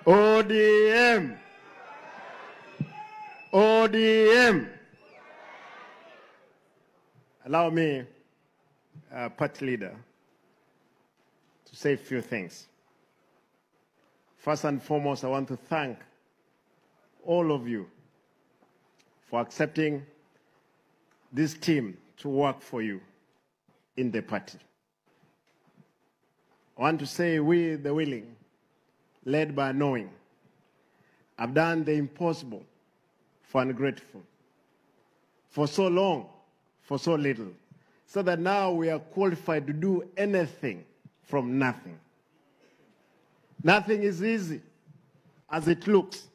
ODM. ODM. Allow me, party leader, to say a few things. First and foremost, I want to thank all of you for accepting this team to work for you in the party. I want to say we, the willing, led by knowing, have done the impossible for ungrateful, for so long, for so little, so that now we are qualified to do anything from nothing. Nothing is easy as it looks,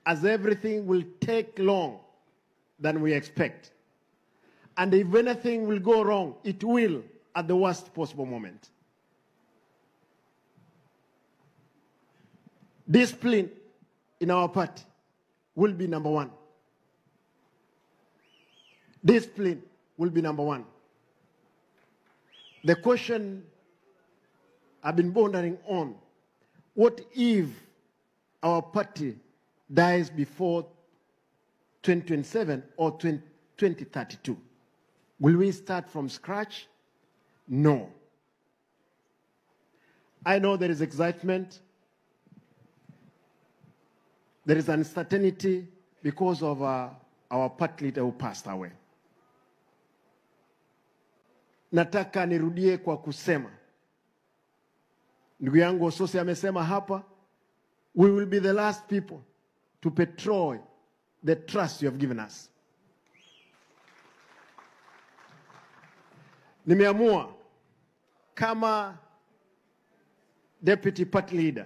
as everything will take long than we expect. And if anything will go wrong, it will at the worst possible moment. Discipline in our party will be number one. Discipline will be number one. The question I've been pondering on, what if our party dies before 2027 or 2032? Will we start from scratch? No. I know there is excitement. There is uncertainty because of our party leader who passed away. Nataka nirudie kwa kusema. Ndugu yangu Osose amesema hapa, we will be the last people to betray the trust you have given us. Nimeamua kama deputy party leader,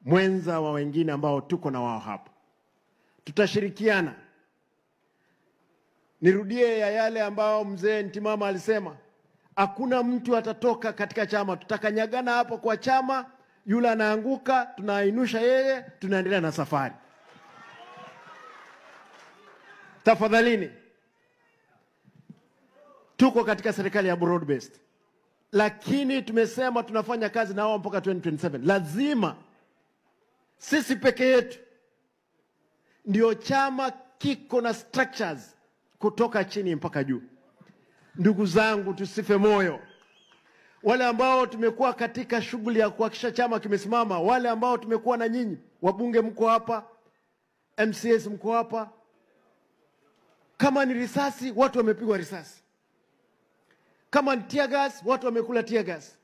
mwenza wa wengine ambao tuko na wao hapa, tutashirikiana. Nirudie ya yale ambao mzee Ntimama alisema, hakuna mtu atatoka katika chama, tutakanyagana hapo kwa chama, yule anaanguka, tunainusha yeye, tunaendelea na safari. Tafadhalini, tuko katika serikali ya broad based, lakini tumesema tunafanya kazi na wao mpaka 2027. Lazima sisi peke yetu ndio chama kiko na structures kutoka chini mpaka juu. Ndugu zangu, tusife moyo. Wale ambao tumekuwa katika shughuli ya kuhakikisha chama kimesimama, wale ambao tumekuwa na nyinyi, wabunge mko hapa, MCS mko hapa, kama ni risasi, watu wamepigwa risasi. Kama ni tear gas, watu wamekula tear gas.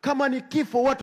Kama ni kifo, watu